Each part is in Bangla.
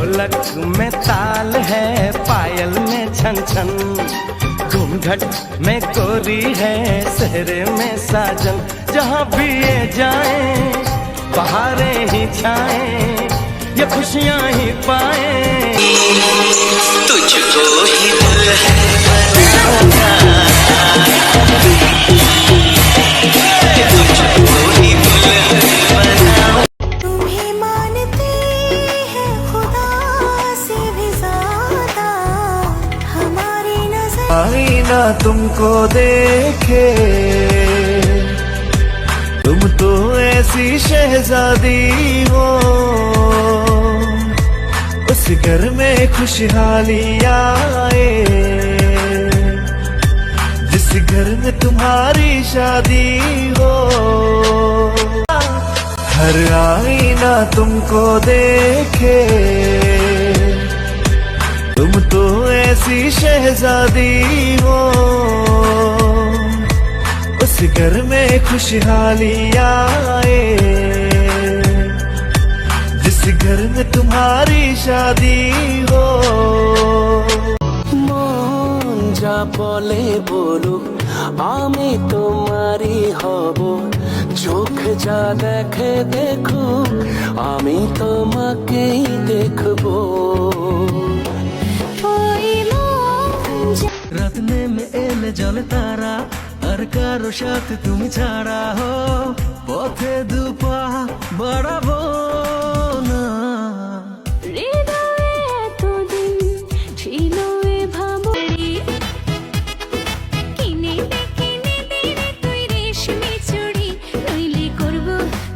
ढोलक में ताल है, पायल में छन छन, घूंघट में गोरी है, सहरे में साजन। जहाँ भी ये जाए बहारें ही छाए, ये खुशियाँ ही पाए। तुझको ही दुल्हन बनाऊंगा, तुझको ही दुल्हन बनाऊंगा। तुम्हें मानते हैं खुदा से भी ज्यादा, हमारी नजर आईना तुमको देखे, तुम तो ऐसी शहजादी हो, उस घर में खुशहाली आए, जिस घर में तुम्हारी शादी हो। हर आईना तुमको देखे, तुम तो ऐसी शहजादी हो, उस घर में खुशहाली आए, जिस घर में तुम्हारी शादी हो। মন যা বলে বলুক আমি তোমারই হব, চোখ যা দেখে দেখুক আমি তোমাকেই দেখবো। রাতনে মে এলে জলে তারা, আর কারো সাথে তুমি ছাড়া হো, পথে দুপা বাড়াবো না। হৃদয়ে এতদিন ছিল এ ভাবরি, কিনে দে রে তুই রেশমি চুড়ি, নইলে করব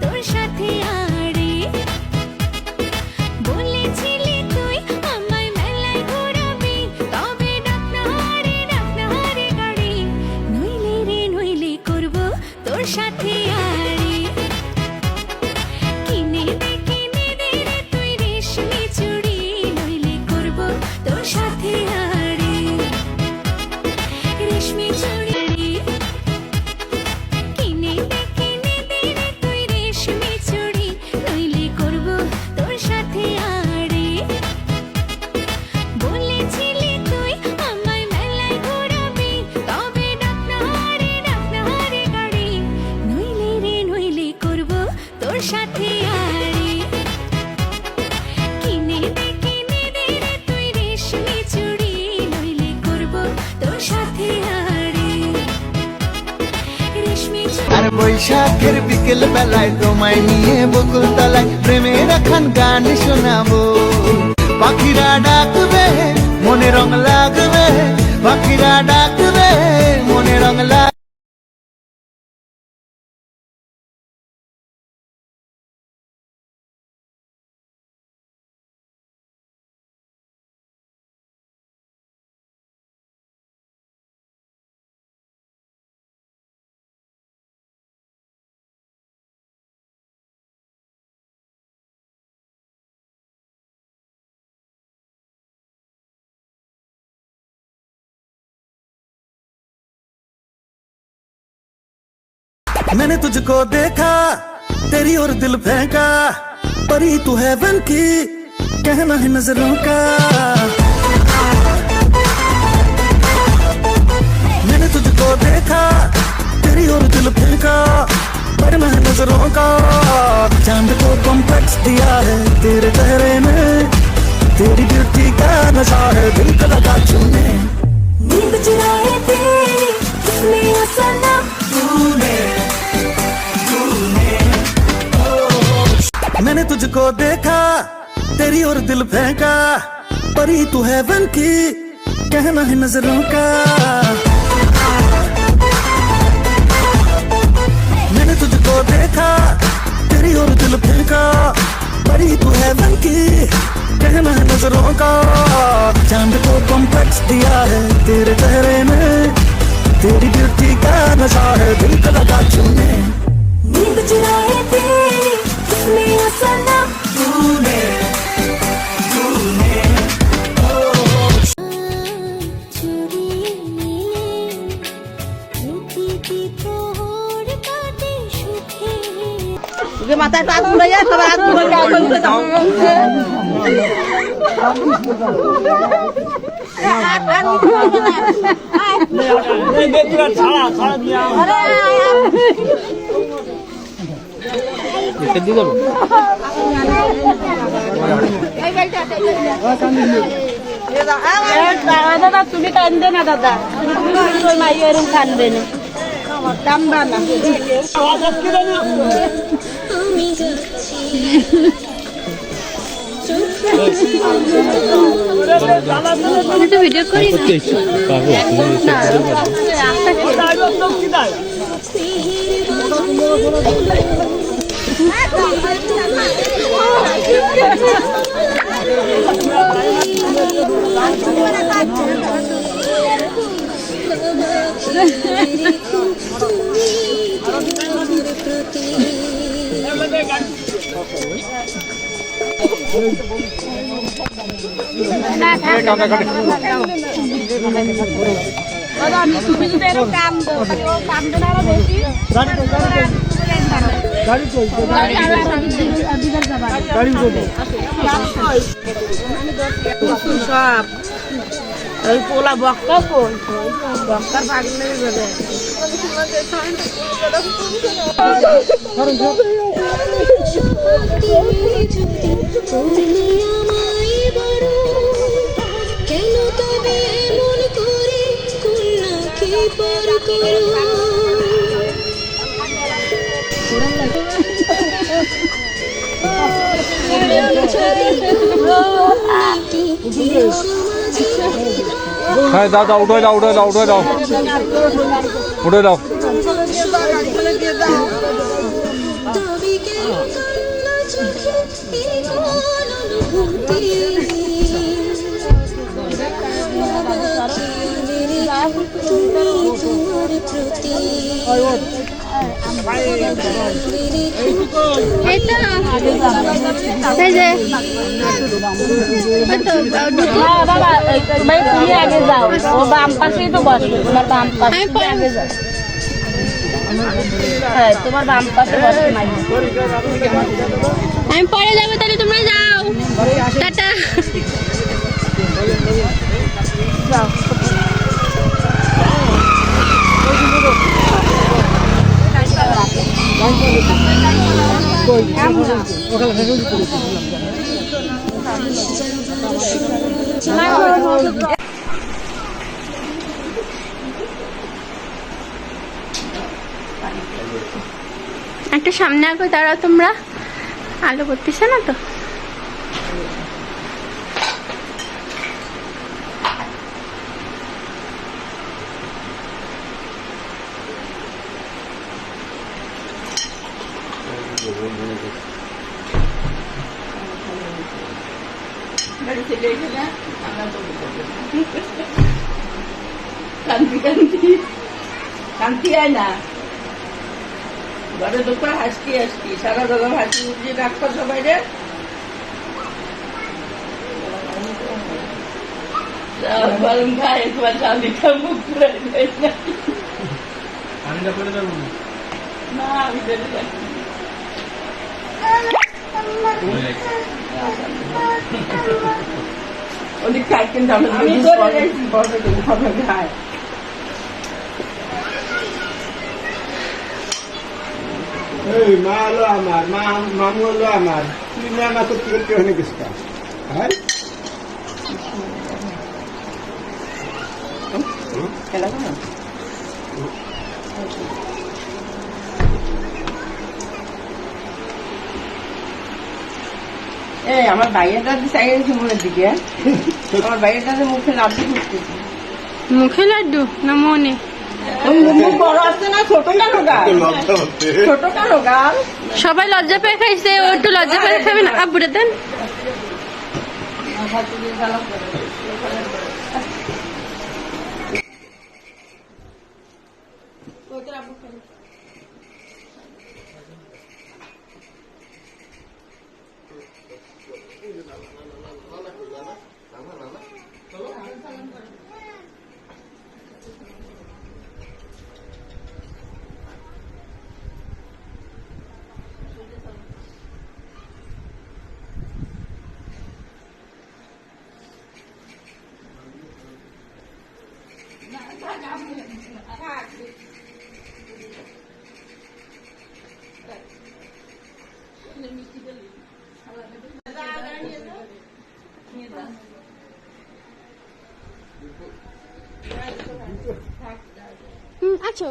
তোর সাথে আড়ে। বলেছিলি তুই আমায় মেলায় ঘোরাবি, তবে ডাক না হারে গাড়ি, নইলে রে নইলে করব তোর সাথে আড়ে। কিনে দে রে তুই রেশমি চুড়ি, নইলে করব তোর সাথে আড়ে। রেশমি চুড়ি কিনে দে রে তুই রেশমি চুড়ি, নইলে করব তোর সাথে আড়ে। বলেছিলি তুই আমায় মেলায় ঘোরাবি, তবে ডাক না হারে গাড়ি, নইলে রে নইলে করব তোর সাথে আড়ে। কিনে দে রে তুই রেশমি চুড়ি, নইলে করব তোর সাথে আড়ে। রেশমি চুড়ি আর বৈশাখের বিকেল বেলায় তোমায় নিয়ে বকুল তলায় প্রেমের এখন গান শোনাবো। পাখিরা ডাকবে মনে রং লাগবে, পাখিরা ডাকবে মনে রং লাগবে। मैंने तुझको देखा, तेरी और दिल फेंका, परी तू हेवन की, कहना है नजरों का। मैंने तुझको देखा, तेरी और दिल फेंका, पढ़ना है नजरों का। चांद को कॉम्प्लेक्स दिया है तेरे चेहरे में, तेरी ब्यूटी का नशा है दिल का लगा चुने। नींद चुराए तेरी इसमें असना, मैंने तुझको देखा, तेरी और दिल फेंका, परी तू हेवन की, कहना है नजरों का। मैंने तुझको देखा, तेरी और दिल फेंका, परी तू हेवन की, कहना है नजरों का। चांद को कॉम्प्लेक्स दिया है तेरे चेहरे में, तेरी ब्यूटी का नशा है दिल का लगा चुने। नींद चुराए तेरी इसमें असना, चुरी मिले প্রকৃতি তোর কাটে সুখে। মাথায় টাচ ঘুরাইয়া সবাই হাত ঘুরাইয়া দাদা তুমি কান্দে না দাদা মাই এরকম কান্দবে না কান্দবা না আমি যাচ্ছি আমি তো ভিডিও করি সব ওই পোলা বক্কা কোন বক্কার ভাগলে যাবে কেন তবে এমন করে কন্যাকে পর করো হ্যাঁ দাও দাও উঠে দাও উঠে দাও উঠে দাও উঠে দাও তবে কেন কান্না চোখে এমন অনুভূতি তোমার প্রতি বাবা তুমি আগে যাও ও বাম পাশেই তো বসবে তোমার বাম পাশে আগে যাও হ্যাঁ তোমার বাম পাশে বসবে আমি পরে যাবো তাহলে তোমরা যাও টাটা একটা সামনে আগে দাঁড়াও তোমরা আলো করতেছে না তো শান্তি হয় না ঘরে দুপুর হাসকি হাসকি সারা জগৎ হাসি উঠিয়ে রাখতো সবাই রে গরম খায় তোমার স্বামীটা মুখ পুরে না আমি চলে যাচ্ছি ওদিক খাই কিন্তু আমি খায় এই মা হলো আমার মামু হলো আমার তুই না না তো তুই হয়ে গেছিস হ্যাঁ এই আমার ভাইয়েরটা চাইছে মনের দিকে আমার ভাইয়েরটা মুখে লাড্ডু ফুটতেছে মুখে লাড্ডু না মনে মুখ বড় আসছে না ছোট কেন গাল ছোট কেন গাল সবাই লজ্জা পেয়ে খাইছে ও একটু লজ্জা পেয়ে খাবে না আব্বুরে দেন আছো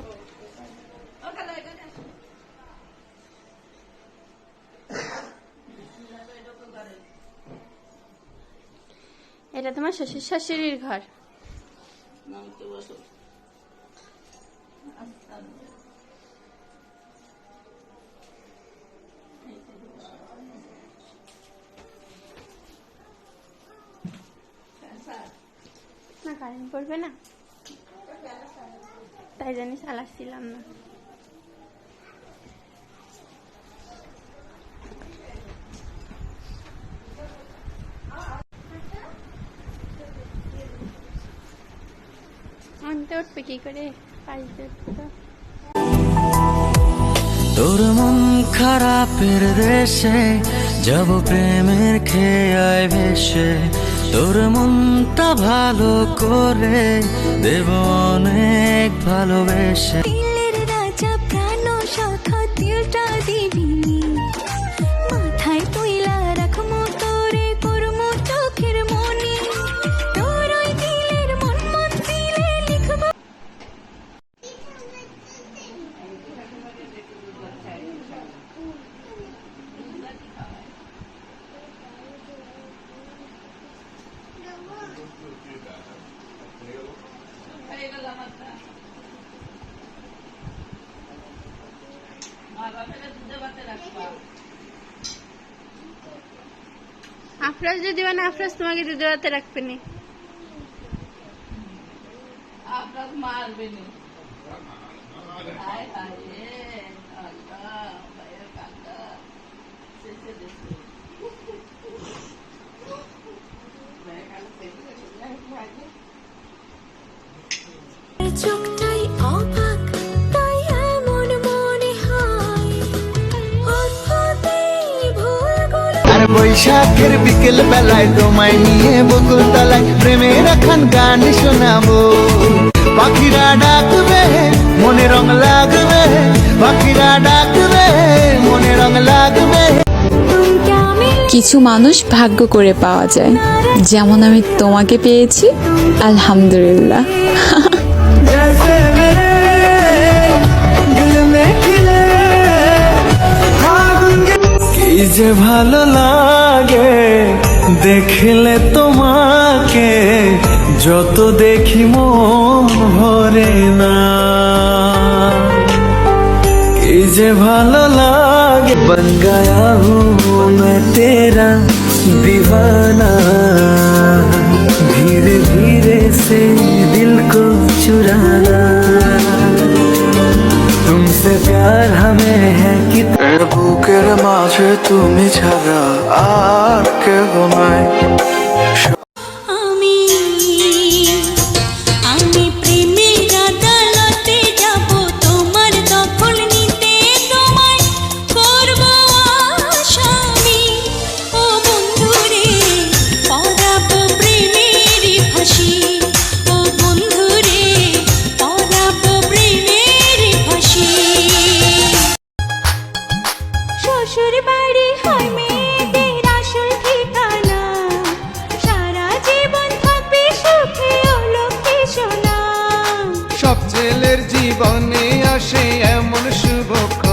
এটা তোমার শ্বশুর শাশুড়ির ঘর। না কারেন্ট পড়বে না, তাই জানি চালাচ্ছিলাম না। আনতে উঠবে কি করে, পাইতে তো তোর মন খারাপের দেশে যাব প্রেমের খেয়ায় ভেসে, তোর মনটা ভালো করে দেব অনেক ভালোবেসে। দিলের রাজা প্রাণ শাখা দিলটা দিবিনি, মাথায় তুইলা রাখমু তোরে করমু চোখের মনি, তোর ওই দিলের মন মন দিলে লিখব। আফরাজ যদি দিবা না, আফরাজ তোমাকে দুধে ভাতে রাখবে না। আপনার মারবে না। হায় হায় রে, আল্লাহ, ভাইয়ের কান্না শেষে দেখি। চোখটাই অবাক, তাই এমন মনে হয় অদ্ভুতই ভুলগুলো। আর বৈশাখের বিকেল বেলায় তোমায় নিয়ে বকুল তলায় প্রেমের এখন গান শোনাবো। পাখিরা ডাকবে মনে রং লাগবে, পাখিরা ডাকবে মনে রং লাগবে। কিছু মানুষ ভাগ্য করে পাওয়া যায়, যেমন আমি তোমাকে পেয়েছি, আলহামদুলিল্লাহ। কি যে ভালো লাগে দেখলে তোমাকে, যত দেখি মন ভরে না। কি যে ভালো লাগে, बन गया हूँ मैं तेरा दीवाना, धीरे धीरे से दिल को चुराना। तुमसे प्यार हमें है कि বুকের মাঝে তুমি ছাড়া আর কেহ নাই। আমি প্রেমের আদালতে যাব, তোমার দখল নিতে তোমায় করব আসামি। ও বন্ধুরে পড়াবো প্রেমের ফাঁসি, ও বন্ধুরে পড়াবো প্রেমের ফাঁসি। শ্বশুর বাড়ি হয় মেয়েদের আসল ঠিকানা, সারা জীবন থাকবে সুখে অলক্ষে সোনা। সব ছেলের জীবনে আসে এমন শুভক্ষণ,